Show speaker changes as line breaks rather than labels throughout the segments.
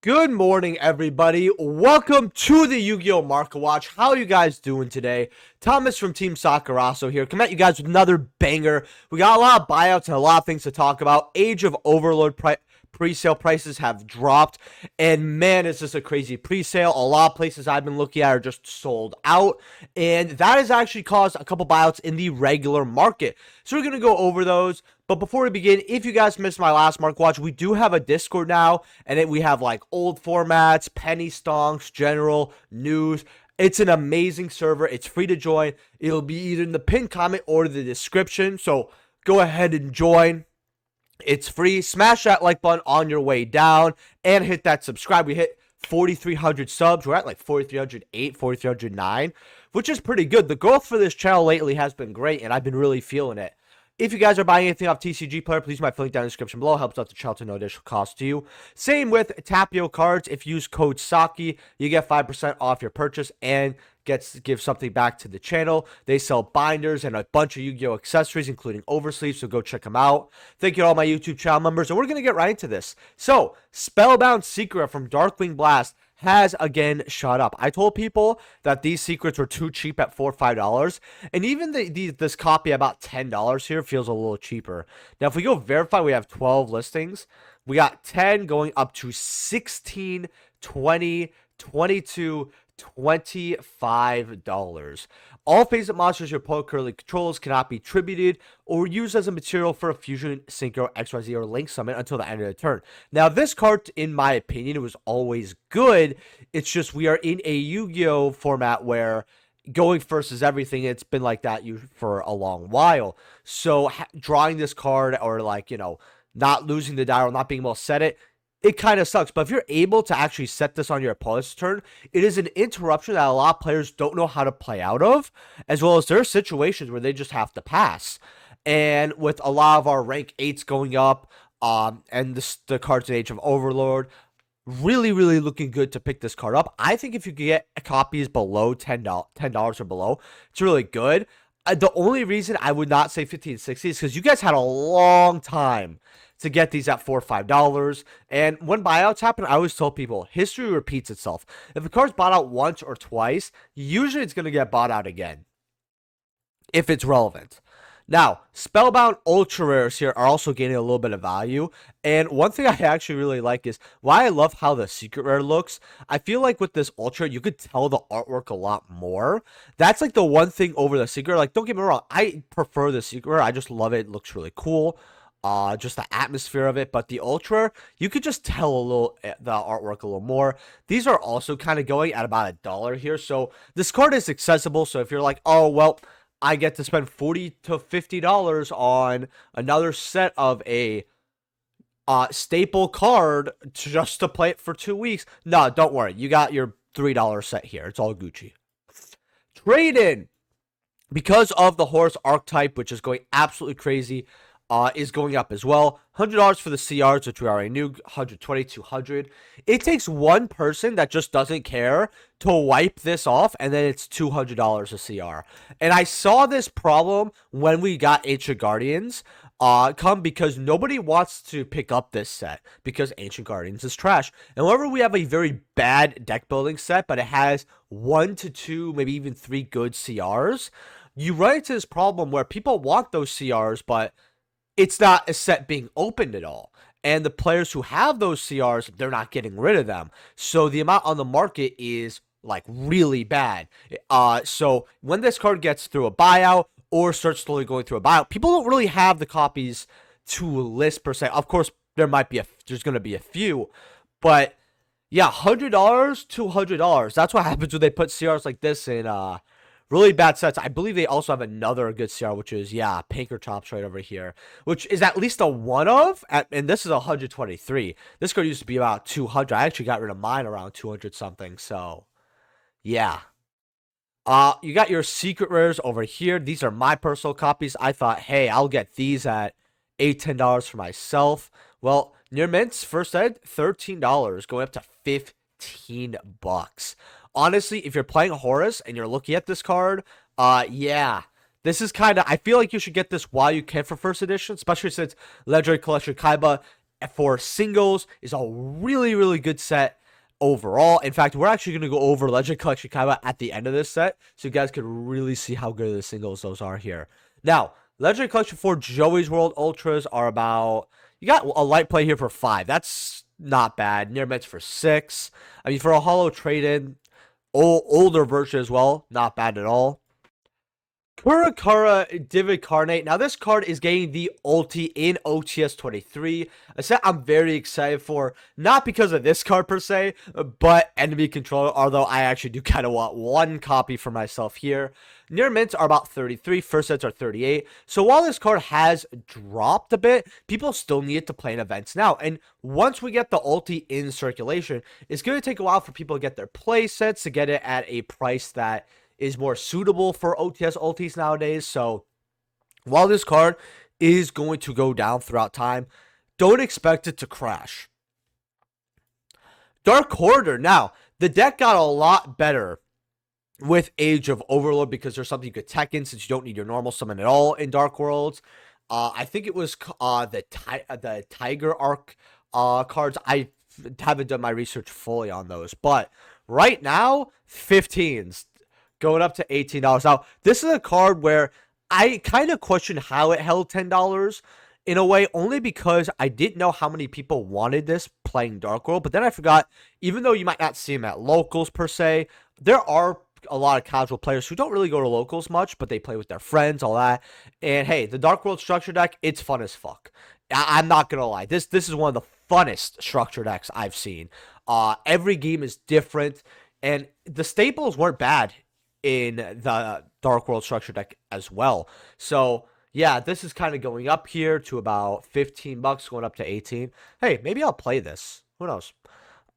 Good morning, everybody. Welcome to the Yu-Gi-Oh! Market Watch. How are you guys doing today? Thomas from Team Sakurasou here. Come at you guys with another banger. We got a lot of buyouts and a lot of things to talk about. Age of Overlord pre-sale prices have dropped, and man, is this a crazy pre-sale. A lot of places I've been looking at are just sold out, and that has actually caused a couple buyouts in the regular market. So we're going to go over those. But before we begin, if you guys missed my last Mark Watch, we do have a Discord now, and we have like old formats, penny stonks, general, news. It's an amazing server. It's free to join. It'll be either in the pinned comment or the description. So go ahead and join. It's free. Smash that like button on your way down and hit that subscribe. We hit 4,300 subs. We're at like 4,308, 4,309, which is pretty good. The growth for this channel lately has been great, and I've been really feeling it. If you guys are buying anything off TCG Player, please use my link down in the description below. Helps out the channel to no additional cost to you. Same with Tapio cards. If you use code SAKI, you get 5% off your purchase and give something back to the channel. They sell binders and a bunch of Yu-Gi-Oh! Accessories, including oversleeves, so go check them out. Thank you to all my YouTube channel members, and we're going to get right into this. So, Spellbound Secret from Darkwing Blast has again shot up. I told people that these secrets were too cheap at $4 or $5, and even this copy about $10 here feels a little cheaper. Now, if we go verify, we have 12 listings. We got 10 going up to 16, 20, 22, $25. All face-up monsters your opponent currently controls cannot be tributed or used as a material for a fusion, synchro, XYZ, or link summon until the end of the turn. Now, this card, in my opinion, was always good. It's just we are in a Yu-Gi-Oh! Format where going first is everything. It's been like that for a long while. So drawing this card or not losing the die or not being able to set it, it kind of sucks. But if you're able to actually set this on your opponent's turn, it is an interruption that a lot of players don't know how to play out of, as well as there are situations where they just have to pass. And with a lot of our rank 8s going up, and the cards in Age of Overlord, really, really looking good to pick this card up. I think if you get copies below $10 or below, it's really good. The only reason I would not say 15 and 60 is because you guys had a long time to get these at $4 or $5. And when buyouts happen, I always tell people, history repeats itself. If a card's bought out once or twice, usually it's going to get bought out again, if it's relevant. Now, Spellbound Ultra Rares here are also gaining a little bit of value. And one thing I actually really like is why I love how the Secret Rare looks. I feel like with this Ultra, you could tell the artwork a lot more. That's like the one thing over the Secret Rare. Like, don't get me wrong, I prefer the Secret Rare. I just love it. It looks really cool. Just the atmosphere of it. But the Ultra, you could just tell the artwork a little more. These are also kind of going at about $1 here. So this card is accessible. So if you're like, oh, well, I get to spend $40 to $50 on another set of a staple card just to play it for 2 weeks. No, don't worry. You got your $3 set here. It's all Gucci. Trade in. Because of the horse archetype, which is going absolutely crazy, is going up as well. $100 for the CRs, which we already knew. 120, 200. It takes one person that just doesn't care to wipe this off, and then it's $200 a CR. And I saw this problem when we got Ancient Guardians come, because nobody wants to pick up this set because Ancient Guardians is trash. And whenever we have a very bad deck building set, but it has 1 to 2, maybe even 3 good CRs, you run into this problem where people want those CRs, but it's not a set being opened at all. And the players who have those CRs, they're not getting rid of them. So the amount on the market is like really bad. So when this card gets through a buyout or starts slowly going through a buyout, people don't really have the copies to list per se. Of course, there's going to be a few, but yeah, $100, $200. That's what happens when they put CRs like this in really bad sets. I believe they also have another good CR, which is, yeah, Pinker Chops right over here, which is at least a one of, and this is 123. This card used to be about 200. I actually got rid of mine around 200 something, so yeah. You got your Secret Rares over here. These are my personal copies. I thought, hey, I'll get these at $8, $10 for myself. Well, near mints, first ed, $13, going up to $15. Honestly, if you're playing Horus and you're looking at this card, yeah, this is kind of, I feel like you should get this while you can for first edition, especially since Legendary Collection Kaiba for singles is a really, really good set overall. In fact, we're actually going to go over Legend Collection Kaiba at the end of this set, so you guys can really see how good the singles those are here. Now, Legend Collection 4 Joey's World Ultras are about, you got a light play here for 5. That's not bad. Near Mets for 6. I mean, for a holo trade-in, older version as well, not bad at all. Kurakura Divid Carnate. Now, this card is getting the ulti in OTS 23. A set I'm very excited for. Not because of this card per se, but enemy controller. Although I actually do kind of want one copy for myself here. Near mints are about 33. First sets are 38. So while this card has dropped a bit, people still need it to play in events now. And once we get the ulti in circulation, it's going to take a while for people to get their play sets, to get it at a price that is more suitable for OTS ultis nowadays. So while this card is going to go down throughout time, don't expect it to crash. Dark Corridor. Now, the deck got a lot better with Age of Overlord because there's something you could tech in since you don't need your normal summon at all in Dark Worlds. I think it was the Tiger Arc cards. I haven't done my research fully on those, but right now, 15s. Going up to $18. Now, this is a card where I kind of question how it held $10 in a way, only because I didn't know how many people wanted this playing Dark World. But then I forgot, even though you might not see them at locals per se, there are a lot of casual players who don't really go to locals much, but they play with their friends, all that. And hey, the Dark World structure deck, it's fun as fuck. I'm not gonna lie. This is one of the funnest structure decks I've seen. Every game is different, and the staples weren't bad in the Dark World structure deck as well. So yeah, this is kind of going up here to about 15 bucks, going up to 18. Hey, maybe I'll play this. Who knows?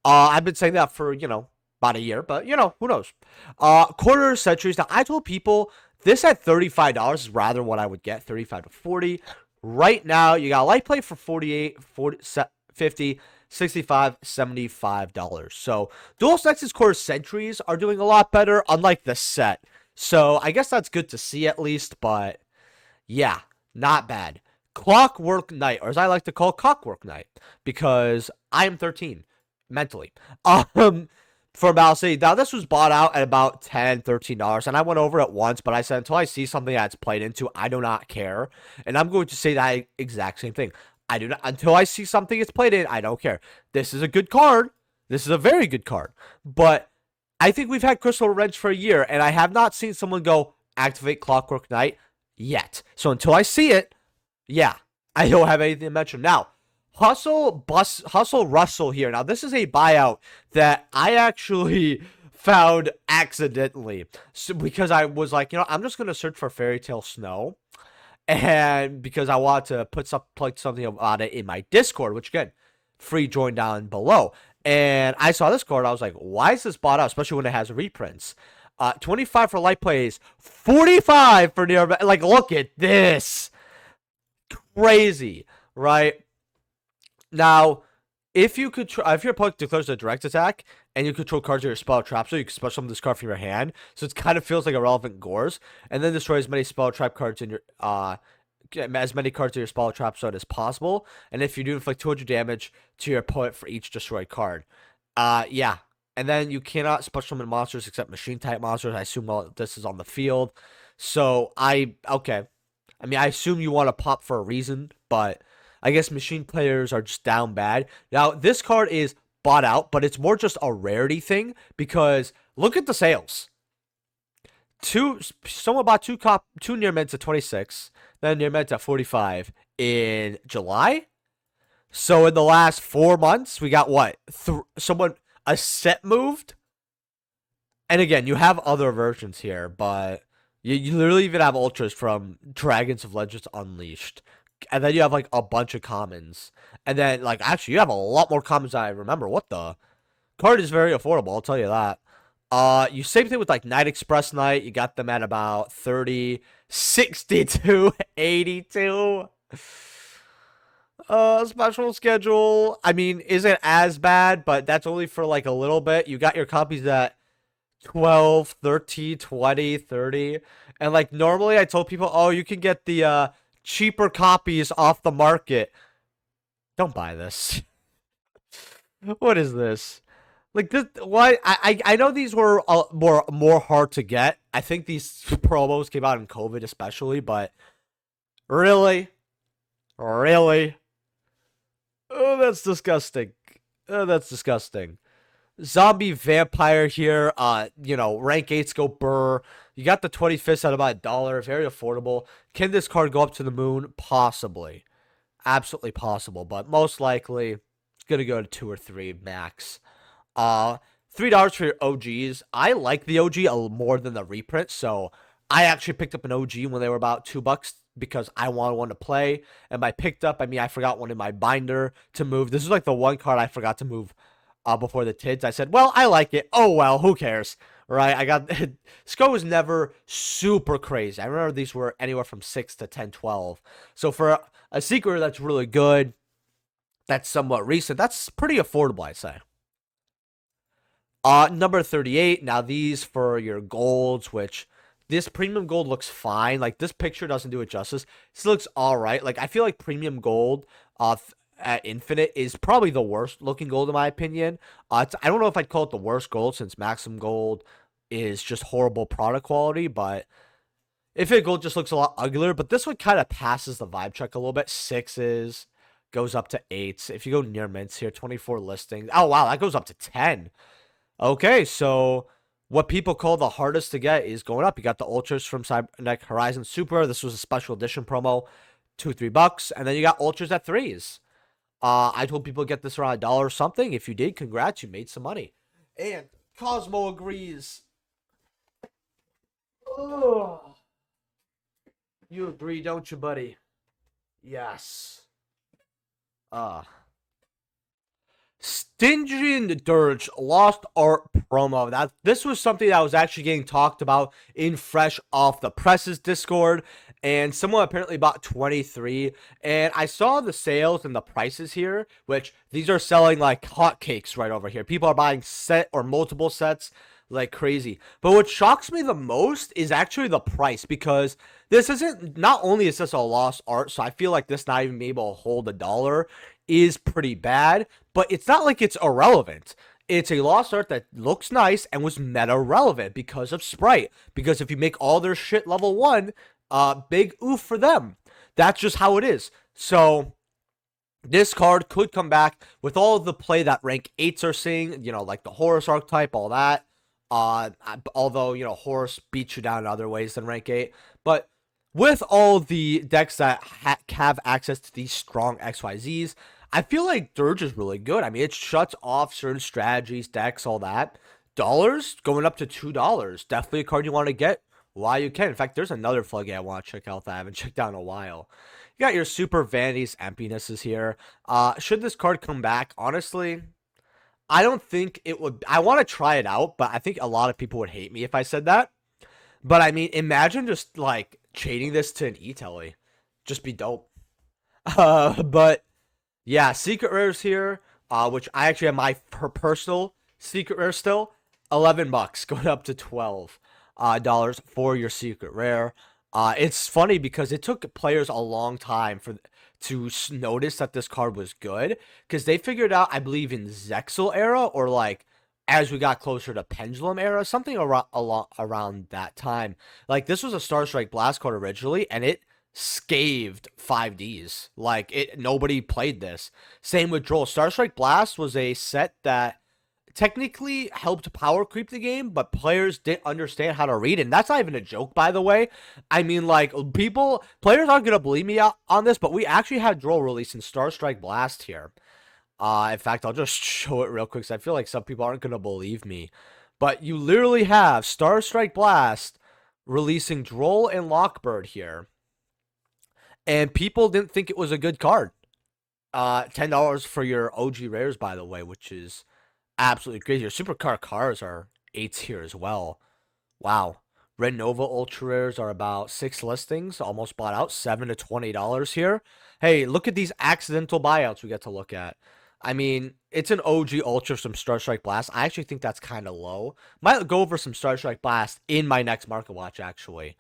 I've been saying that for, about a year, but who knows? Quarter centuries. Now, I told people this at $35 is rather what I would get, 35 to 40. Right now, you got light play for 48, 40, 50, $65, $75. So Dual Nexus Quarter Centuries are doing a lot better, unlike the set. So I guess that's good to see at least, but yeah, not bad. Clockwork Knight, or as I like to call Cockwork Knight, because I am 13 mentally. For Battle City. Now, this was bought out at about $10, $13, and I went over it once, but I said until I see something that's played into, I do not care. And I'm going to say that exact same thing. I do not, until I see something it's played in, I don't care. This is a good card. This is a very good card. But I think we've had Crystal Wrench for a year, and I have not seen someone go activate Clockwork Knight yet. So until I see it, yeah, I don't have anything to mention. Now, Hustle Russell here. Now, this is a buyout that I actually found accidentally. So, because I was like, I'm just going to search for Fairy Tale Snow. And because I want to put something about it in my Discord, which again, free join down below. And I saw this card. I was like, why is this bought out? Especially when it has reprints. 25 for light plays, 45 for near. Like, look at this. Crazy, right? Now, if your opponent declares a direct attack and you control cards of your spell trap, so you can special summon this card from your hand, so it kind of feels like irrelevant Gores, and then destroy as many spell trap cards in your as many cards in your spell trap zone as possible. And if you do inflict 200 damage to your opponent for each destroyed card, yeah. And then you cannot special summon monsters except machine type monsters. I assume all this is on the field. So okay. I mean, I assume you want to pop for a reason, but I guess machine players are just down bad. Now, this card is bought out, but it's more just a rarity thing because look at the sales. Someone bought two near mints at 26, then near mints at 45 in July. So in the last 4 months, we got what? A set moved. And again, you have other versions here, but you literally even have ultras from Dragons of Legends Unleashed. And then you have, like, a bunch of commons. And then, like, actually, you have a lot more commons than I remember. What the? Card is very affordable, I'll tell you that. Same thing with, like, Night Express Knight. You got them at about 30, 62, 82. Special schedule. I mean, isn't as bad, but that's only for, like, a little bit. You got your copies at 12, 13, 20, 30. And, like, normally I told people, oh, you can get the, cheaper copies off the market. Don't buy this. What is this? Like this, why? I know these were more hard to get. I think these promos came out in COVID especially, but really, really, oh, that's disgusting. Oh, that's disgusting. Zombie vampire here. Rank 8s go burr. You got the 25th at about $1. Very affordable. Can this card go up to the moon? Possibly. Absolutely possible, but most likely it's gonna go to 2 or 3 max. Uh, $3 for your OGs. I like the OG more than the reprint, so I actually picked up an OG when they were about $2 because I wanted one to play. And by picked up, I mean I forgot one in my binder to move. This is like the one card I forgot to move before the TIDs. I said, well, I like it. Oh well, who cares, right? I got SCO was never super crazy. I remember these were anywhere from 6 to 10, 12. So for a secret that's really good, that's somewhat recent, that's pretty affordable, I'd say. Number 38. Now these for your golds, which this premium gold looks fine. Like this picture doesn't do it justice. This looks all right. Like I feel like premium gold, at Infinite is probably the worst looking gold in my opinion. I don't know if I'd call it the worst gold since Maximum Gold is just horrible product quality, but Infinite Gold just looks a lot uglier. But this one kind of passes the vibe check a little bit. 6s goes up to 8s. If you go near mints here, 24 listings. Oh wow, that goes up to 10. Okay, so what people call the hardest to get is going up. You got the Ultras from Cybernetic Horizon Super. This was a special edition promo, $2-3, and then you got Ultras at 3s. I told people to get this around $1 or something. If you did, congrats, you made some money. And Cosmo agrees. Oh, you agree, don't you, buddy? Yes. Stingy and the Dirge Lost Art promo. This was something that was actually getting talked about in Fresh Off the Presses Discord, and someone apparently bought 23. And I saw the sales and the prices here, which these are selling like hotcakes right over here. People are buying set or multiple sets like crazy. But what shocks me the most is actually the price, because this isn't, not only is this a lost art, so I feel like this not even being able to hold $1 is pretty bad, but it's not like it's irrelevant. It's a lost art that looks nice and was meta relevant because of Sprite. Because if you make all their shit level 1, big oof for them. That's just how it is. So this card could come back with all of the play that rank 8s are seeing, like the Horus archetype, all that. Although, Horus beats you down in other ways than rank 8. But with all the decks that have access to these strong XYZs, I feel like Dirge is really good. I mean, it shuts off certain strategies, decks, all that. Dollars going up to $2. Definitely a card you want to get while you can. In fact, there's another floodgate I want to check out that I haven't checked out in a while. You got your Super Vanities, Empinesses here. Should this card come back, honestly, I don't think it would. I want to try it out, but I think a lot of people would hate me if I said that. But I mean, imagine just like chaining this to an E-Telly. Just be dope. But yeah, secret rares here, which I actually have my personal secret rare still. $11 going up to $12 dollars for your secret rare. It's funny because it took players a long time to notice that this card was good, because they figured out, I believe, in Zexal era, or like as we got closer to Pendulum era, something around that time. Like this was a Star Strike Blast card originally, and it scaved 5Ds. Like nobody played this. Same with Droll. Star Strike Blast was a set that technically helped power creep the game, but players didn't understand how to read it. And that's not even a joke, by the way. I mean, like, players aren't gonna believe me on this, but we actually had Droll releasing Star Strike Blast here. In fact, I'll just show it real quick, because I feel like some people aren't gonna believe me. But you literally have Star Strike Blast releasing Droll and Lockbird here, and people didn't think it was a good card. $10 for your OG rares, by the way, which is absolutely crazy. Your supercar cars are 8s here as well. Wow. Red Nova Ultra Rares are about 6 listings, almost bought out, $7 to $20 here. Hey, look at these accidental buyouts we get to look at. I mean, it's an OG Ultra from Star Strike Blast. I actually think that's kind of low. Might go over some Star Strike Blast in my next Market Watch, actually.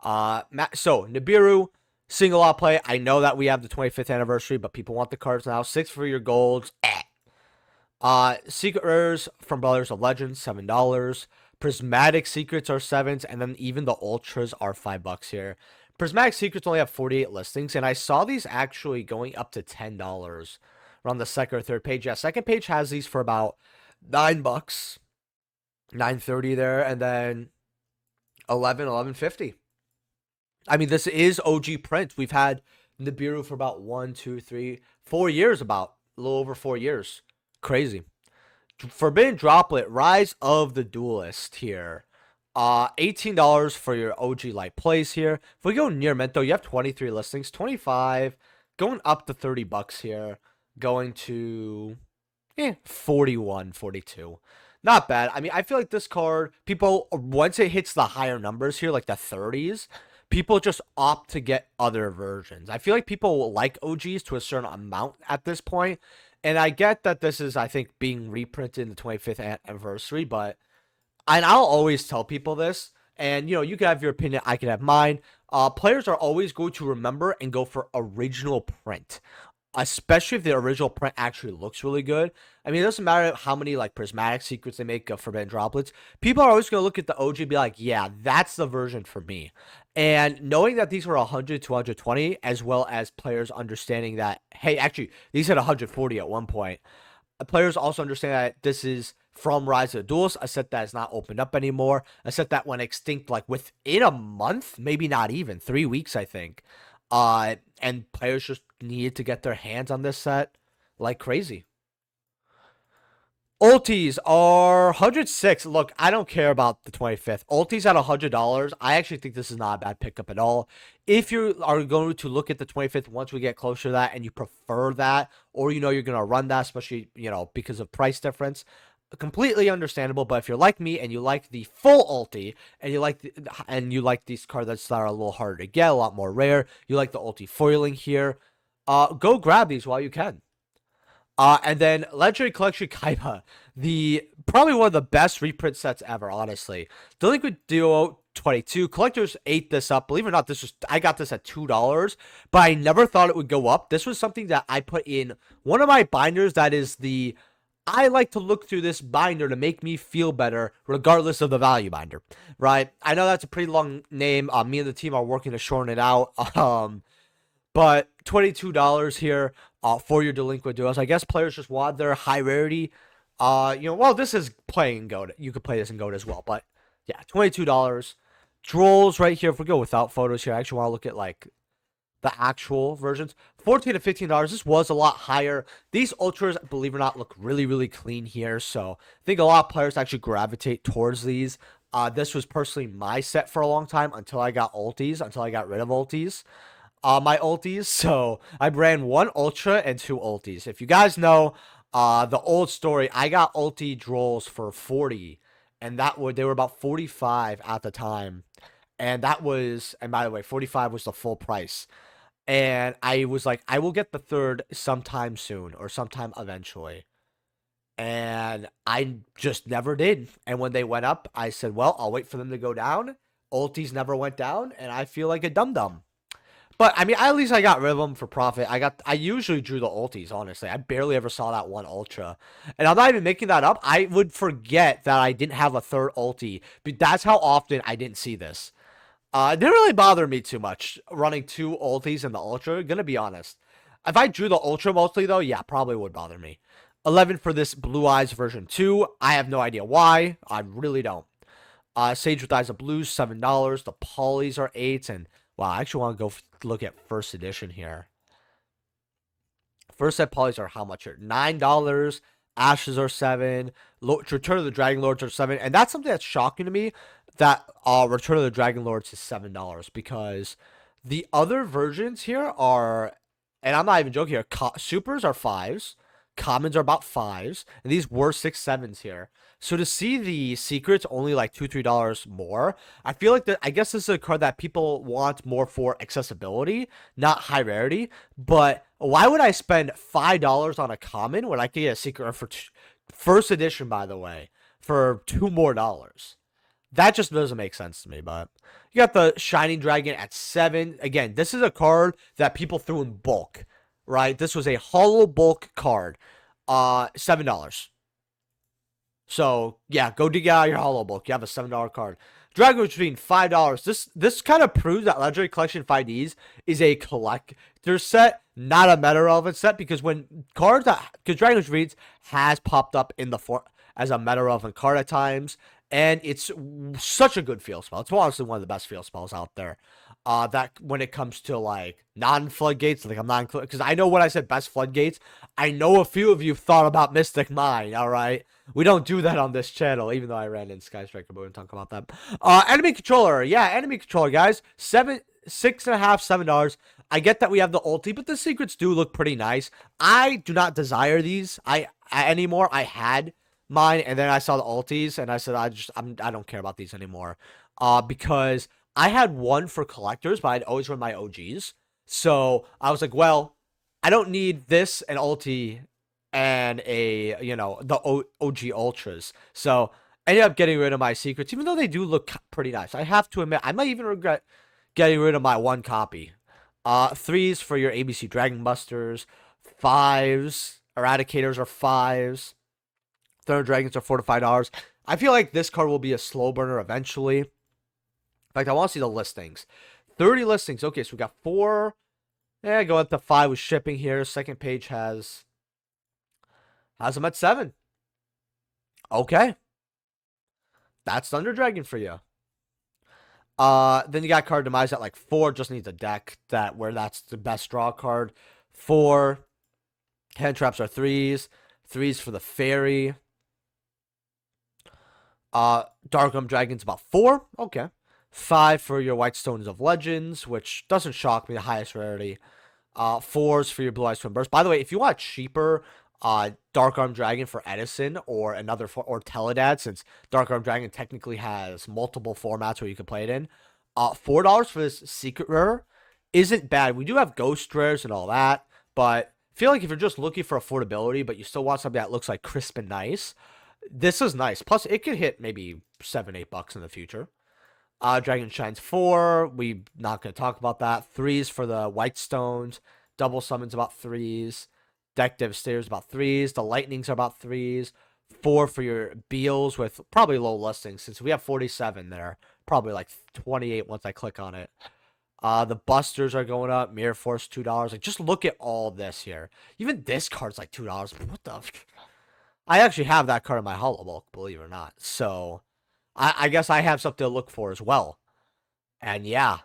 So, Nibiru, Single lot play. I know that we have the 25th anniversary, but people want the cards now. 6 for your golds. Secret rares from Brothers of Legends, $7. Prismatic secrets are sevens, and then even the ultras are $5 here. Prismatic secrets only have 48 listings, and I saw these actually going up to $10 around the second or third page. Yeah, second page has these for about $9, 9.30 there, and then 11.50. I mean, this is OG print. We've had Nibiru for about 1, 2, 3, 4 years, about a little over 4 years. Crazy. Forbidden Droplet, Rise of the Duelist here. $18 for your OG light plays here. If we go near mint though, you have 23 listings, 25, going up to $30 here, going to 41, 42. Not bad. I mean, I feel like this card, people, once it hits the higher numbers here, like the 30s, people just opt to get other versions. I feel like people like OGs to a certain amount at this point. And I get that this is, I think, being reprinted in the 25th anniversary, but and I'll always tell people this, and you can have your opinion, I can have mine. Players are always going to remember and go for original print, especially if the original print actually looks really good. I mean, it doesn't matter how many like prismatic secrets they make of Forbidden Droplets. People are always going to look at the OG and be like, yeah, that's the version for me. And knowing that these were 100 to 120, as well as players understanding that, hey, actually, these had 140 at one point. Players also understand that this is from Rise of the Duels, a set that is not opened up anymore, a set that went extinct like within a month, maybe not even 3 weeks, I think. And players just needed to get their hands on this set like crazy. Ultis are 106. Look, I don't care about the 25th. Ultis at $100. I actually think this is not a bad pickup at all. If you are going to look at the 25th once we get closer to that and you prefer that, or you're going to run that, especially, because of price difference, completely understandable. But if you're like me and you like the full ulti and you like these cards that are a little harder to get, a lot more rare, you like the ulti foiling here, go grab these while you can. And then Legendary Collection Kaiba, probably one of the best reprint sets ever, honestly. Delinquent Duo 22. Collectors ate this up. Believe it or not, I got this at $2, but I never thought it would go up. This was something that I put in one of my binders that is I like to look through this binder to make me feel better, regardless of the value binder, right? I know that's a pretty long name. Me and the team are working to shorten it out. But $22 here for your Delinquent Duos. I guess players just want their high rarity. Well, this is playing GOAT. You could play this in GOAT as well. But yeah, $22. Drolls right here. If we go without photos here, I actually want to look at like the actual versions. $14 to $15. This was a lot higher. These ultras, believe it or not, look really, really clean here. So I think a lot of players actually gravitate towards these. This was personally my set for a long time until I got ultis, until I got rid of ultis. My ultis, so I ran 1 ultra and 2 ultis. If you guys know the old story, I got ulti drolls for 40, and they were about 45 at the time, and by the way, 45 was the full price. And I was like, I will get the third sometime soon or sometime eventually. And I just never did. And when they went up, I said, well, I'll wait for them to go down. Ultis never went down, and I feel like a dum-dum. But I mean, at least I got rid of them for profit. I usually drew the ultis, honestly. I barely ever saw that one ultra. And I'm not even making that up. I would forget that I didn't have a third ulti. But that's how often I didn't see this. It didn't really bother me too much running 2 ultis in the ultra, gonna be honest. If I drew the ultra mostly though, yeah, probably would bother me. 11 for this Blue Eyes version 2. I have no idea why. I really don't. Sage with Eyes of Blues, $7. The polys are 8, and wow, I actually want to go look at first edition here. First set polys are how much here? $9. Ashes are 7. Return of the Dragon Lords are 7. And that's something that's shocking to me, that Return of the Dragon Lords is $7, because the other versions here are, and I'm not even joking here, supers are 5s. Commons are about 5s, and these were 6, 7s here. So to see the secrets only like $2, $3 more, I feel like I guess this is a card that people want more for accessibility, not high rarity. But why would I spend $5 on a common when I could get a secret for first edition, by the way, for $2 more? That just doesn't make sense to me. But you got the Shining Dragon at 7. Again, this is a card that people threw in bulk, right? This was a hollow bulk card. $7. So yeah, go dig out your hollow bulk. You have a $7 card. Dragon Routine, $5. This kind of proves that Legendary Collection 5Ds is a collector set, not a meta relevant set, because when cards that, because Dragon Routine has popped up in the as a meta relevant card at times, and it's such a good field spell. It's honestly one of the best field spells out there. That when it comes to like non-floodgates, like I'm not, because I know when I said best floodgates, I know a few of you thought about Mystic Mine. All right, we don't do that on this channel, even though I ran in Sky Striker, but we don't talk about that. Enemy controller, yeah, enemy controller, guys, $6.5, $7. I get that we have the ulti, but the secrets do look pretty nice. I do not desire these. I anymore. I had mine, and then I saw the ultis, and I said I don't care about these anymore. Because I had one for collectors, but I'd always run my OGs. So I was like, well, I don't need this and ulti and a, you know, the OG ultras. So I ended up getting rid of my secrets, even though they do look pretty nice. I have to admit, I might even regret getting rid of my one copy. 3s for your ABC Dragon Busters. 5s, Eradicators are 5s. Thunder Dragons are $4 to $5. I feel like this card will be a slow burner eventually. In fact, I want to see the listings. 30 listings. Okay, so we got 4. Yeah, go up to 5 with shipping here. Second page has them at 7. Okay. That's Thunder Dragon for you. Then you got card demise at like 4. Just needs a deck where that's the best draw card. 4. Hand traps are 3s. 3s for the fairy. Dark Dragon's about 4. Okay. 5 for your White Stones of Legends, which doesn't shock me, the highest rarity. 4s for your Blue Eyes Twin Burst. By the way, if you want cheaper Dark Arm Dragon for Edison or another or Teledad, since Dark Arm Dragon technically has multiple formats where you can play it in, $4 for this secret rare isn't bad. We do have ghost rares and all that, but I feel like if you're just looking for affordability, but you still want something that looks like crisp and nice, this is nice. Plus, it could hit maybe $7-8 in the future. Dragon Shines 4. We're not going to talk about that. 3s for the White Stones. Double Summons about 3s. Deck Devastators about 3s. The Lightnings are about 3s. 4 for your Beals with probably low listings, since we have 47 there. Probably like 28 once I click on it. The Busters are going up. Mirror Force $2. Like, just look at all this here. Even this card's like $2. What the? I actually have that card in my hollow bulk, believe it or not. So I guess I have something to look for as well. And yeah,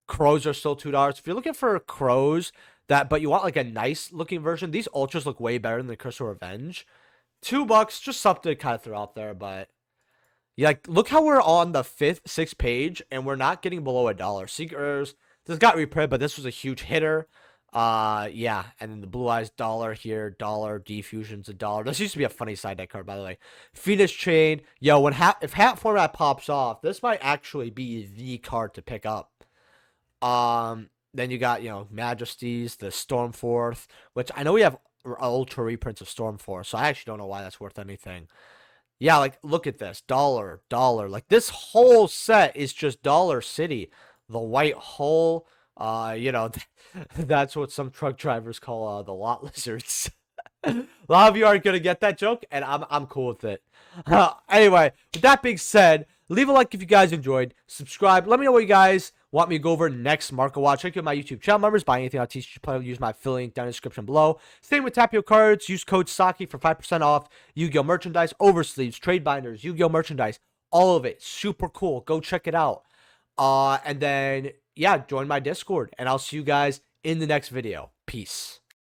crows are still $2. If you're looking for crows but you want like a nice looking version, these ultras look way better than the Crystal Revenge. $2, just something to kind of throw out there. But yeah, like, look how we're on the 5th, 6th page, and we're not getting below $1. Seekers, this got reprinted, but this was a huge hitter. Yeah, and then the Blue Eyes $1 here, Defusion's $1. This used to be a funny side deck card, by the way. Phoenix Chain, yo, if hat format pops off, this might actually be the card to pick up. Then you got, you know, Majesties, the Stormforth, which I know we have ultra reprints of Stormforth, so I actually don't know why that's worth anything. Yeah, like, look at this, $1. Like, this whole set is just Dollar City. The white hole, you know, that's what some truck drivers call the lot lizards. A lot of you aren't gonna get that joke, and I'm cool with it. Anyway, with that being said, leave a like if you guys enjoyed. Subscribe. Let me know what you guys want me to go over next market watch. Check out my YouTube channel members. Buy anything on TCG Play. Use my affiliate link down in the description below. Same with Tapio Cards. Use code Saki for 5% off. Yu-Gi-Oh merchandise, oversleeves, trade binders, Yu-Gi-Oh merchandise, all of it. Super cool. Go check it out. And then, yeah, join my Discord, and I'll see you guys in the next video. Peace.